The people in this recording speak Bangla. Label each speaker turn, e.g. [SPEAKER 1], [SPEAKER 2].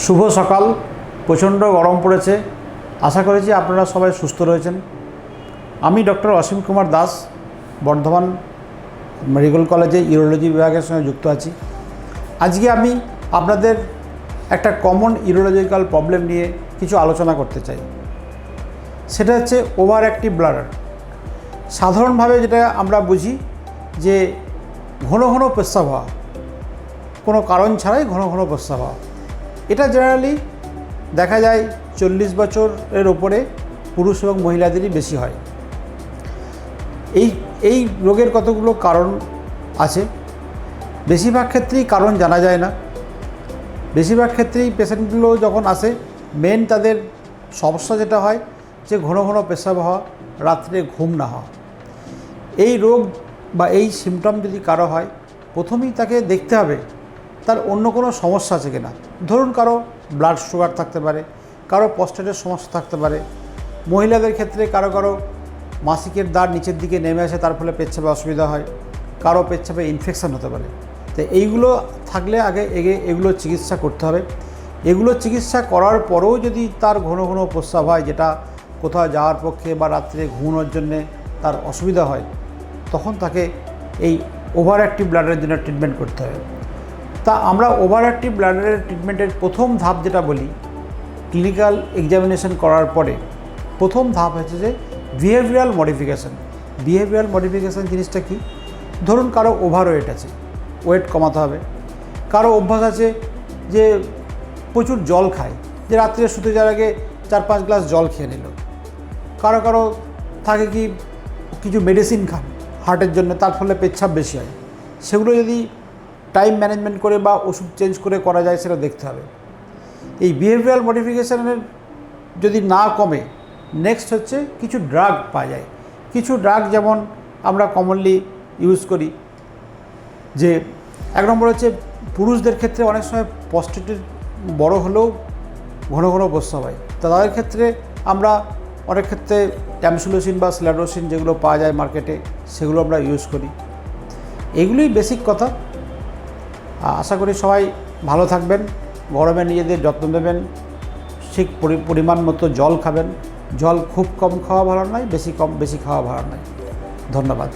[SPEAKER 1] শুভ সকাল। প্রচণ্ড গরম পড়েছে। আশা করেছি আপনারা সবাই সুস্থ রয়েছেন। আমি ডক্টর অসীম কুমার দাস বর্ধমান মেডিকেল কলেজে ইউরোলজি বিভাগের সঙ্গে যুক্ত আছি। আজকে আমি আপনাদের একটা কমন ইউরোলজিক্যাল প্রবলেম নিয়ে কিছু আলোচনা করতে চাই। সেটা হচ্ছে ওভার অ্যাক্টিভ ব্লাডার। সাধারণভাবে যেটা আমরা বুঝি যে ঘন ঘন প্রস্রাব হওয়া, কোনো কারণ ছাড়াই ঘন ঘন প্রস্রাব হওয়া। এটা জেনারেলি দেখা যায় 40 বছরের ওপরে পুরুষ এবং মহিলাদেরই বেশি হয়। এই রোগের কতগুলো কারণ আছে। বেশিরভাগ ক্ষেত্রেই কারণ জানা যায় না। বেশিরভাগ ক্ষেত্রেই পেশেন্টগুলো যখন আসে মেন তাদের সমস্যা যেটা হয় যে ঘন ঘন পেশাব হওয়া, রাত্রে ঘুম না হওয়া। এই রোগ বা এই সিমটম যদি কারো হয়, প্রথমেই তাকে দেখতে হবে তার অন্য কোনো সমস্যা আছে কিনা। ধরুন কারো ব্লাড সুগার থাকতে পারে, কারো প্রস্টেটের সমস্যা থাকতে পারে, মহিলাদের ক্ষেত্রে কারো মাসিকের দ্বার নিচের দিকে নেমে আসে, তার ফলে পেচ্ছাপে অসুবিধা হয়, কারো পেচ্ছাপে ইনফেকশান হতে পারে। তো এইগুলো থাকলে আগে এগুলো চিকিৎসা করতে হবে। এগুলো চিকিৎসা করার পরেও যদি তার ঘন ঘন প্রস্রাব হয়, যেটা কোথাও যাওয়ার পক্ষে বা রাত্রে ঘুমানোর জন্যে তার অসুবিধা হয়, তখন তাকে এই ওভার অ্যাক্টিভ ব্লাডারের জন্য ট্রিটমেন্ট করতে হবে। তা আমরা ওভার অ্যাক্টিভ ব্লাডারের ট্রিটমেন্টের প্রথম ধাপ যেটা বলি, ক্লিনিক্যাল এক্সামিনেশন করার পরে প্রথম ধাপ হচ্ছে যে বিহেভিয়ারাল মডিফিকেশান। বিহেভিয়ারাল মডিফিকেশান জিনিসটা কি? ধরুন কারো ওভারওয়েট আছে, ওয়েট কমাতে হবে। কারো অভ্যাস আছে যে প্রচুর জল খায়, যে রাত্রে শুতে যাওয়ার আগে 4-5 গ্লাস জল খেয়ে নিল। কারো থাকে কি কিছু মেডিসিন খান হার্টের জন্য, তার ফলে পেচ্ছাপ বেশি হয়। সেগুলো যদি টাইম ম্যানেজমেন্ট করে বা ওষুধ চেঞ্জ করে করা যায়, সেটা দেখতে হবে। এই বিহেভিয়ারাল মডিফিকেশানের যদি না কমে, নেক্সট হচ্ছে কিছু ড্রাগ পাওয়া যায়। কিছু ড্রাগ যেমন আমরা কমনলি ইউজ করি, যে এক নম্বর হচ্ছে পুরুষদের ক্ষেত্রে অনেক সময় প্রস্টেটের বড় হলেও ঘন ঘন প্রস্রাব হয়। তো তাদের ক্ষেত্রে আমরা অনেক ক্ষেত্রে ট্যামসুলোসিন বা সিলাডোসিন যেগুলো পাওয়া যায় মার্কেটে, সেগুলো আমরা ইউজ করি। এগুলোই বেসিক কথা। আশা করি সবাই ভালো থাকবেন, গরমে নিজেদের যত্ন নেবেন, ঠিক পরিমাণ মতো জল খাবেন। জল খুব কম খাওয়া ভালো নয়, বেশি খাওয়া ভালো নয়। ধন্যবাদ।